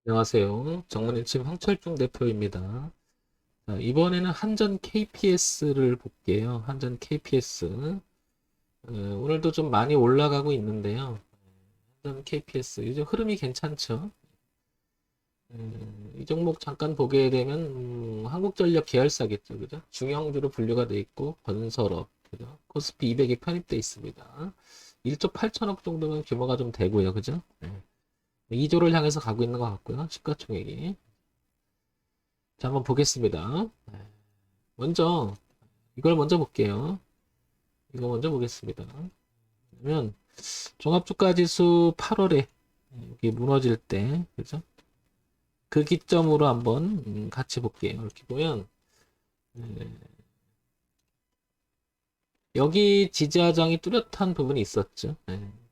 안녕하세요. 정문일침 황철중 대표입니다. 자, 이번에는 한전 KPS를 볼게요. 한전 KPS. 오늘도 좀 많이 올라가고 있는데요. 한전 KPS. 요즘 흐름이 괜찮죠? 이 종목 잠깐 보게 되면, 한국전력 계열사겠죠. 그죠? 중형주로 분류가 돼 있고, 건설업. 그죠? 코스피 200이 편입돼 있습니다. 1조 8천억 정도면 규모가 좀 되고요. 그죠? 2조를 향해서 가고 있는 것 같고요. 시가총액이. 자, 한번 보겠습니다. 먼저 이걸 먼저 볼게요. 이거 먼저 보겠습니다. 그러면 종합주가지수 8월에 여기 무너질 때, 그죠? 그 기점으로 한번 같이 볼게요. 이렇게 보면 여기 지지하장이 뚜렷한 부분이 있었죠.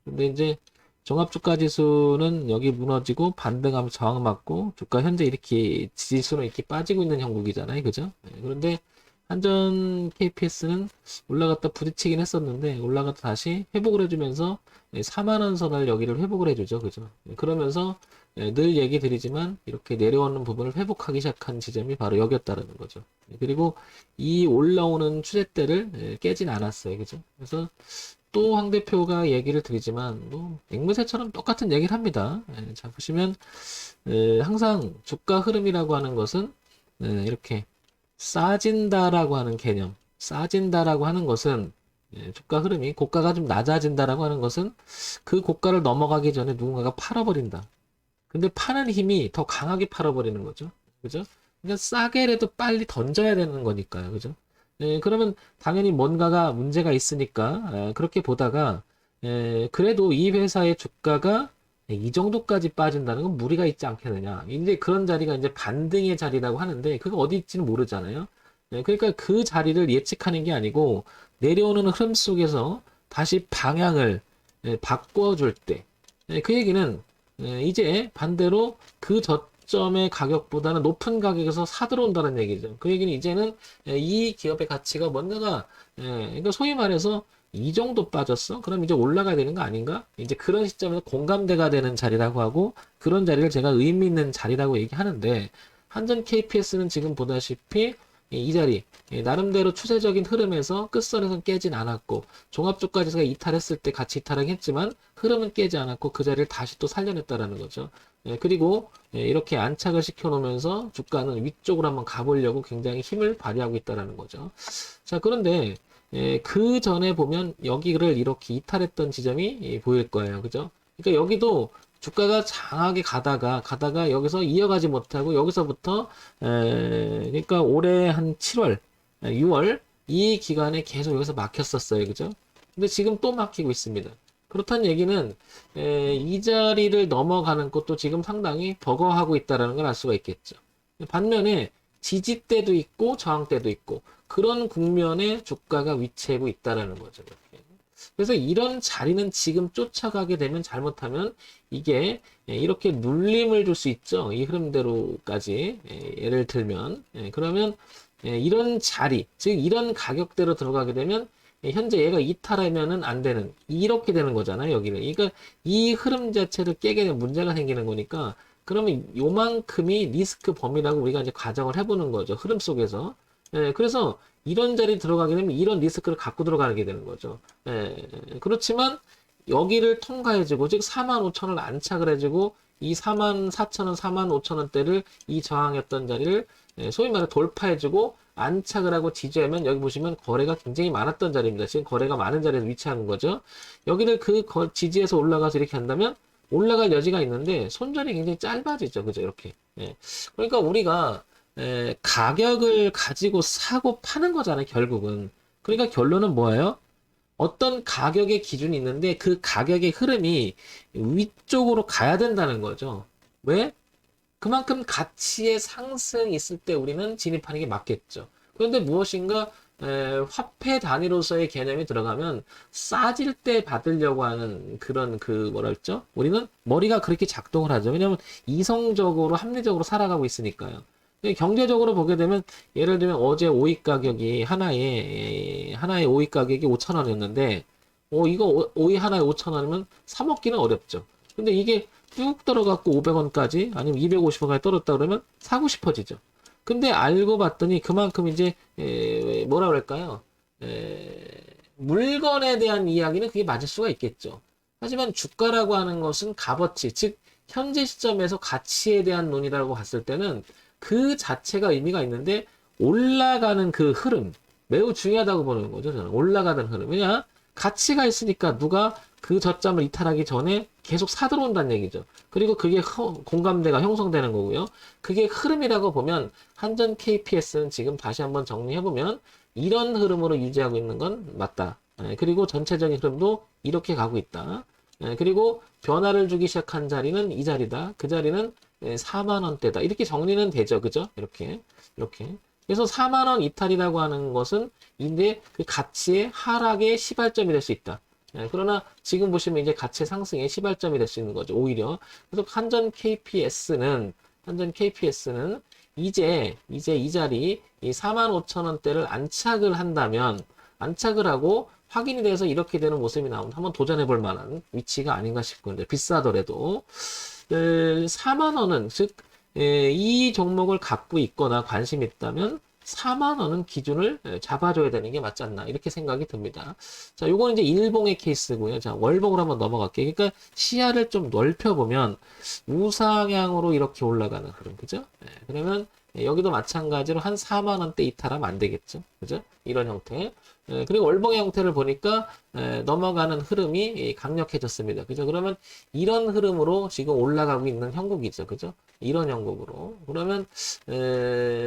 근데 이제 종합주가지수는 여기 무너지고 반등하면 저항 맞고 주가 현재 이렇게 지수는 이렇게 빠지고 있는 형국이잖아요. 그죠? 그런데 한전 KPS는 올라갔다 부딪히긴 했었는데 올라갔다 다시 회복을 해주면서 4만 원 선을 여기를 회복을 해주죠. 그죠? 그러면서 늘 얘기 드리지만 이렇게 내려오는 부분을 회복하기 시작한 지점이 바로 여기였다는 거죠. 그리고 이 올라오는 추세대를 깨진 않았어요. 그죠? 그래서 또 황 대표가 얘기를 드리지만 뭐 앵무새처럼 똑같은 얘기를 합니다. 자 보시면 항상 주가 흐름이라고 하는 것은 이렇게 싸진다라고 하는 개념, 싸진다라고 하는 것은 주가 흐름이 고가가 좀 낮아진다라고 하는 것은 그 고가를 넘어가기 전에 누군가가 팔아버린다. 근데 파는 힘이 더 강하게 팔아버리는 거죠. 그죠? 그러니까 싸게라도 빨리 던져야 되는 거니까요. 그죠? 그러면 당연히 뭔가가 문제가 있으니까 그렇게 보다가 그래도 이 회사의 주가가 이 정도까지 빠진다는 건 무리가 있지 않겠느냐. 이제 그런 자리가 이제 반등의 자리라고 하는데 그거 어디 있지는 모르잖아요. 그러니까 그 자리를 예측하는 게 아니고 내려오는 흐름 속에서 다시 방향을 바꿔줄 때, 그 얘기는 이제 반대로 그 저점의 가격보다는 높은 가격에서 사들어온다는 얘기죠. 그 얘기는 이제는 이 기업의 가치가 뭔가가 그러니까 소위 말해서 이 정도 빠졌어? 그럼 이제 올라가야 되는 거 아닌가? 이제 그런 시점에서 공감대가 되는 자리라고 하고 그런 자리를 제가 의미 있는 자리라고 얘기하는데 한전 KPS는 지금 보다시피 이 자리 나름대로 추세적인 흐름에서 끝선에서 깨진 않았고 종합주가지수가 이탈했을 때 같이 이탈하겠지만 흐름은 깨지 않았고 그 자리를 다시 또 살려냈다라는 거죠. 그리고 이렇게 안착을 시켜놓으면서 주가는 위쪽으로 한번 가보려고 굉장히 힘을 발휘하고 있다라는 거죠. 자, 그런데 그 전에 보면 여기를 이렇게 이탈했던 지점이 보일 거예요. 그죠? 그러니까 여기도 주가가 장하게 가다가 여기서 이어가지 못하고 여기서부터 그러니까 올해 한 7월, 6월 이 기간에 계속 여기서 막혔었어요. 그죠? 근데 지금 또 막히고 있습니다. 그렇다는 얘기는 이 자리를 넘어가는 것도 지금 상당히 버거워하고 있다는 걸 알 수가 있겠죠. 반면에 지지대도 있고 저항대도 있고 그런 국면에 주가가 위치하고 있다는 거죠. 이렇게. 그래서 이런 자리는 지금 쫓아가게 되면 잘못하면 이게 이렇게 눌림을 줄 수 있죠. 이 흐름대로까지 예를 들면 그러면 이런 자리 즉 이런 가격대로 들어가게 되면 현재 얘가 이탈하면은 안 되는 이렇게 되는 거잖아요. 여기는 그러니까 이 흐름 자체를 깨게 되면 문제가 생기는 거니까 그러면 요만큼이 리스크 범위라고 우리가 이제 가정을 해보는 거죠. 흐름 속에서. 그래서 이런 자리 들어가게 되면 이런 리스크를 갖고 들어가게 되는 거죠. 그렇지만 여기를 통과해주고 즉 4만 5천 원을 안착을 해주고 이 4만 4천 원, 4만 5천 원대를 이 저항했던 자리를 소위 말해 돌파해주고 안착을 하고 지지하면 여기 보시면 거래가 굉장히 많았던 자리입니다. 지금 거래가 많은 자리에서 위치하는 거죠. 여기를 그 지지에서 올라가서 이렇게 한다면 올라갈 여지가 있는데 손절이 굉장히 짧아지죠. 그죠? 이렇게. 그러니까 우리가 가격을 가지고 사고 파는 거잖아요. 결국은. 그러니까 결론은 뭐예요? 어떤 가격의 기준이 있는데 그 가격의 흐름이 위쪽으로 가야 된다는 거죠. 왜? 그만큼 가치의 상승이 있을 때 우리는 진입하는 게 맞겠죠. 그런데 무엇인가 화폐 단위로서의 개념이 들어가면 싸질 때 받으려고 하는 그런 그 뭐랄죠? 우리는 머리가 그렇게 작동을 하죠. 왜냐하면 이성적으로 합리적으로 살아가고 있으니까요. 경제적으로 보게 되면 예를 들면 어제 오이 가격이 하나의 오이 가격이 5천 원이었는데 이거 오이 하나에 5천 원이면 사 먹기는 어렵죠. 근데 이게 쭉 떨어갖고 500원까지 아니면 250원까지 떨어졌다 그러면 사고 싶어지죠. 근데 알고 봤더니 그만큼 이제 뭐라 그럴까요? 물건에 대한 이야기는 그게 맞을 수가 있겠죠. 하지만 주가라고 하는 것은 값어치, 즉 현재 시점에서 가치에 대한 논의라고 봤을 때는 그 자체가 의미가 있는데 올라가는 그 흐름 매우 중요하다고 보는 거죠. 저는 올라가는 흐름. 왜냐? 가치가 있으니까 누가 그 저점을 이탈하기 전에 계속 사들어온다는 얘기죠. 그리고 그게 공감대가 형성되는 거고요. 그게 흐름이라고 보면 한전 KPS는 지금 다시 한번 정리해보면 이런 흐름으로 유지하고 있는 건 맞다. 그리고 전체적인 흐름도 이렇게 가고 있다. 그리고 변화를 주기 시작한 자리는 이 자리다. 그 자리는 4만 원대다. 이렇게 정리는 되죠. 그죠? 이렇게. 그래서 4만 원 이탈이라고 하는 것은 이제 그 가치의 하락의 시발점이 될 수 있다. 그러나 지금 보시면 이제 가치 상승의 시발점이 될 수 있는 거죠. 오히려. 그래서 한전 KPS는 이제 이 자리 이 45,000원대를 안착을 한다면 안착을 하고 확인이 돼서 이렇게 되는 모습이 나오면 한번 도전해 볼 만한 위치가 아닌가 싶은데 비싸더라도 4만 원은 즉 이 종목을 갖고 있거나 관심 있다면 4만 원은 기준을 잡아줘야 되는 게 맞지 않나 이렇게 생각이 듭니다. 자, 요거는 이제 일봉의 케이스고요. 자, 월봉으로 한번 넘어갈게요. 그러니까 시야를 좀 넓혀보면 우상향으로 이렇게 올라가는 흐름, 그죠? 그러면 여기도 마찬가지로 한 4만 원대 이탈하면 안 되겠죠, 그죠? 이런 형태. 그리고 월봉의 형태를 보니까 넘어가는 흐름이 강력해졌습니다. 그죠? 그러면 이런 흐름으로 지금 올라가고 있는 형국이죠, 그죠? 이런 형국으로. 그러면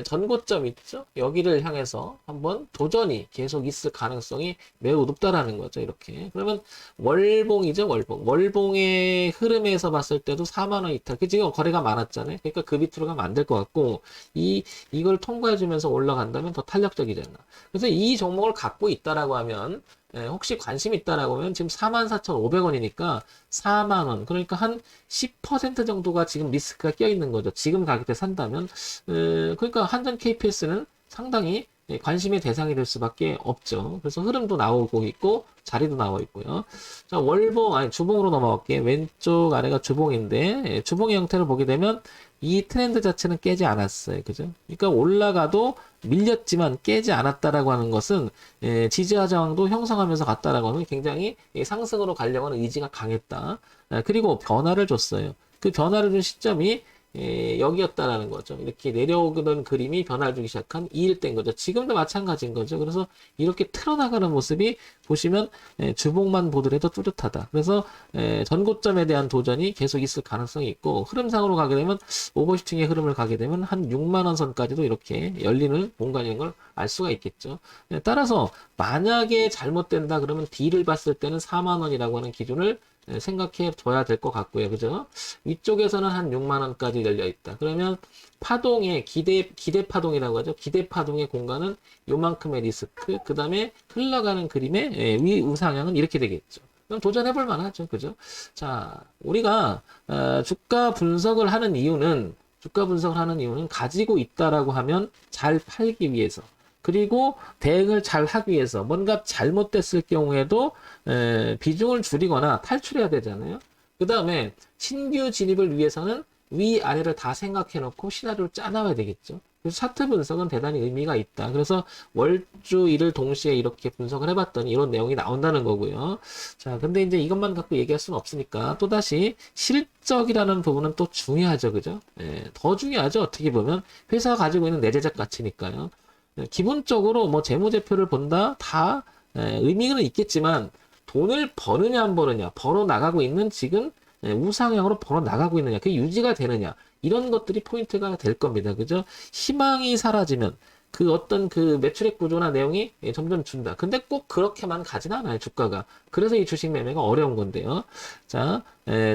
전고점 있죠? 여기를 향해서 한번 도전이 계속 있을 가능성이 매우 높다라는 거죠, 이렇게. 그러면 월봉이죠, 월봉. 월봉의 흐름에서 봤을 때도 4만 원 이탈. 그 지금 거래가 많았잖아요. 그러니까 그 밑으로 가면 안 될 것 같고 이걸 통과해주면서 올라간다면 더 탄력적이잖아. 그래서 이 종목을 갖고 있다라고 하면 혹시 관심 있다라고 하면 지금 44,500원이니까 4만 원. 그러니까 한 10% 정도가 지금 리스크가 껴 있는 거죠. 지금 가격대 산다면 그러니까 한전 KPS는 상당히 관심의 대상이 될 수밖에 없죠. 그래서 흐름도 나오고 있고 자리도 나와 있고요. 자, 월봉 아니 주봉으로 넘어갈게요. 왼쪽 아래가 주봉인데 주봉의 형태를 보게 되면 이 트렌드 자체는 깨지 않았어요. 그죠? 그러니까 올라가도 밀렸지만 깨지 않았다라고 하는 것은 지지와 저항도 형성하면서 갔다라고 하는 굉장히 상승으로 가려고 하는 의지가 강했다. 그리고 변화를 줬어요. 그 변화를 준 시점이 여기였다라는 거죠. 이렇게 내려오던 그림이 변화를 주기 시작한 2일 된 거죠. 지금도 마찬가지인 거죠. 그래서 이렇게 틀어나가는 모습이 보시면 주봉만 보더라도 뚜렷하다. 그래서 전고점에 대한 도전이 계속 있을 가능성이 있고 흐름상으로 가게 되면 오버슈팅의 흐름을 가게 되면 한 6만 원 선까지도 이렇게 열리는 공간인 걸 알 수가 있겠죠. 따라서 만약에 잘못된다 그러면 D를 봤을 때는 4만 원이라고 하는 기준을 생각해 둬야 될 것 같고요. 그죠? 위쪽에서는 한 6만 원까지 열려 있다. 그러면 파동의 기대 파동이라고 하죠. 기대 파동의 공간은 요만큼의 리스크, 그 다음에 흘러가는 그림의 위 우상향은 이렇게 되겠죠. 그럼 도전해 볼 만하죠. 그죠? 자, 우리가 주가 분석을 하는 이유는 가지고 있다라고 하면 잘 팔기 위해서 그리고 대응을 잘 하기 위해서 뭔가 잘못됐을 경우에도 비중을 줄이거나 탈출해야 되잖아요. 그 다음에 신규 진입을 위해서는 위아래를 다 생각해 놓고 시나리오를 짜놔야 되겠죠. 그래서 차트 분석은 대단히 의미가 있다. 그래서 월주일을 동시에 이렇게 분석을 해봤더니 이런 내용이 나온다는 거고요. 자, 근데 이제 이것만 갖고 얘기할 수는 없으니까 또다시 실적이라는 부분은 또 중요하죠. 그죠? 더 중요하죠. 어떻게 보면 회사가 가지고 있는 내재적 가치니까요. 기본적으로 뭐 재무제표를 본다 다 의미는 있겠지만 돈을 버느냐 안 버느냐 벌어 나가고 있는 지금 우상향으로 벌어 나가고 있느냐 그게 유지가 되느냐 이런 것들이 포인트가 될 겁니다. 그죠? 희망이 사라지면 그 어떤 그 매출액 구조나 내용이 점점 준다. 근데 꼭 그렇게만 가진 않아요, 주가가. 그래서 이 주식 매매가 어려운 건데요. 자,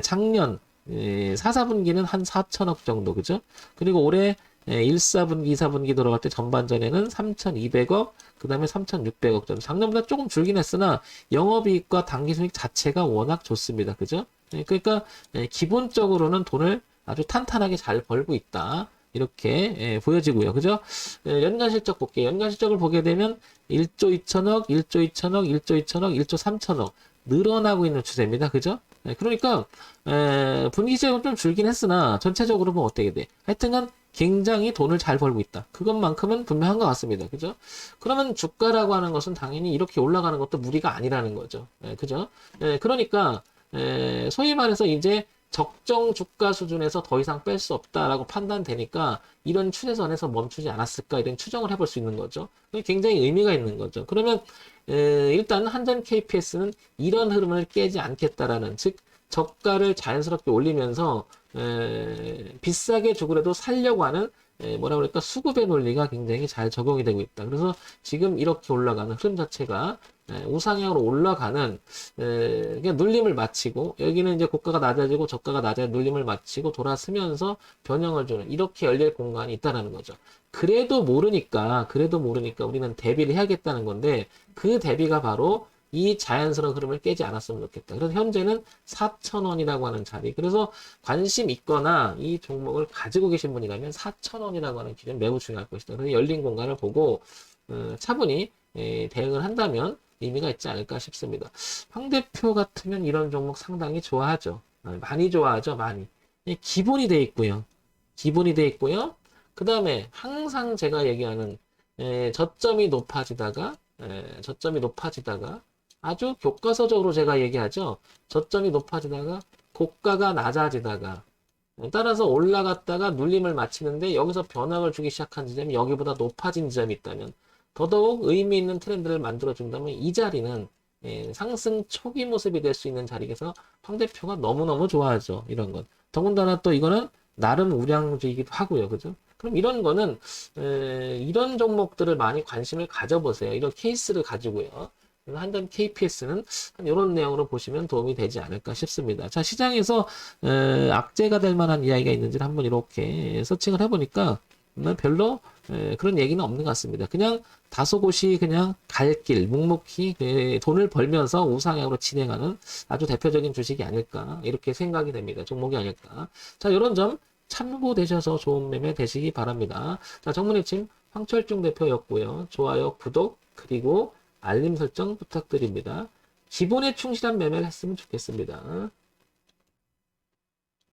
작년 4, 4분기는 한 4천억 정도, 그죠? 그리고 올해 1, 4분기, 2, 4분기 들어갈 때 전반전에는 3,200억, 그 다음에 3,600억 정도. 작년보다 조금 줄긴 했으나 영업이익과 당기순이익 자체가 워낙 좋습니다. 그죠? 그러니까 기본적으로는 돈을 아주 탄탄하게 잘 벌고 있다. 이렇게 보여지고요. 그죠? 연간 실적 볼게요. 연간 실적을 보게 되면 1조 2천억, 1조 2천억, 1조 2천억, 1조 3천억 늘어나고 있는 추세입니다. 그죠? 그러니까 분기점은 좀 줄긴 했으나 전체적으로 보면 어떻게 돼? 하여튼간 굉장히 돈을 잘 벌고 있다. 그것만큼은 분명한 것 같습니다. 그죠? 그러면 주가라고 하는 것은 당연히 이렇게 올라가는 것도 무리가 아니라는 거죠. 그죠? 그러니까 소위 말해서 이제 적정 주가 수준에서 더 이상 뺄 수 없다라고 판단되니까 이런 추세선에서 멈추지 않았을까 이런 추정을 해볼 수 있는 거죠. 굉장히 의미가 있는 거죠. 그러면 일단 한전 KPS는 이런 흐름을 깨지 않겠다라는 즉 저가를 자연스럽게 올리면서 비싸게 주고라도 살려고 하는 뭐라 그럴까 수급의 논리가 굉장히 잘 적용이 되고 있다. 그래서 지금 이렇게 올라가는 흐름 자체가 우상향으로 올라가는 그냥 눌림을 마치고 여기는 이제 고가가 낮아지고 저가가 낮아 눌림을 마치고 돌아서면서 변형을 주는 이렇게 열릴 공간이 있다는 거죠. 그래도 모르니까 우리는 대비를 해야겠다는 건데 그 대비가 바로 이 자연스러운 흐름을 깨지 않았으면 좋겠다. 그래서 현재는 4,000원이라고 하는 자리. 그래서 관심 있거나 이 종목을 가지고 계신 분이라면 4,000원이라고 하는 기준 매우 중요할 것이다. 그래서 열린 공간을 보고 차분히 대응을 한다면 의미가 있지 않을까 싶습니다. 황 대표 같으면 이런 종목 상당히 좋아하죠. 많이 좋아하죠. 많이. 기본이 돼 있고요. 기본이 돼 있고요. 그 다음에 항상 제가 얘기하는 저점이 높아지다가 아주 교과서적으로 제가 얘기하죠. 저점이 높아지다가 고가가 낮아지다가 따라서 올라갔다가 눌림을 마치는데 여기서 변화를 주기 시작한 지점이 여기보다 높아진 지점이 있다면 더더욱 의미 있는 트렌드를 만들어준다면 이 자리는 상승 초기 모습이 될 수 있는 자리에서 황 대표가 너무너무 좋아하죠. 이런 건. 더군다나 또 이거는 나름 우량주이기도 하고요. 그죠? 그럼 이런 거는 이런 종목들을 많이 관심을 가져보세요. 이런 케이스를 가지고요. 한전 KPS는 이런 내용으로 보시면 도움이 되지 않을까 싶습니다. 자, 시장에서 악재가 될 만한 이야기가 있는지를 한번 이렇게 서칭을 해보니까 별로 그런 얘기는 없는 것 같습니다. 그냥 다소곳이 그냥 갈 길, 묵묵히 돈을 벌면서 우상향으로 진행하는 아주 대표적인 주식이 아닐까 이렇게 생각이 됩니다. 종목이 아닐까. 자, 이런 점 참고되셔서 좋은 매매 되시기 바랍니다. 자, 정문의침 황철중 대표였고요. 좋아요, 구독, 그리고 알림 설정 부탁드립니다. 기본에 충실한 매매를 했으면 좋겠습니다.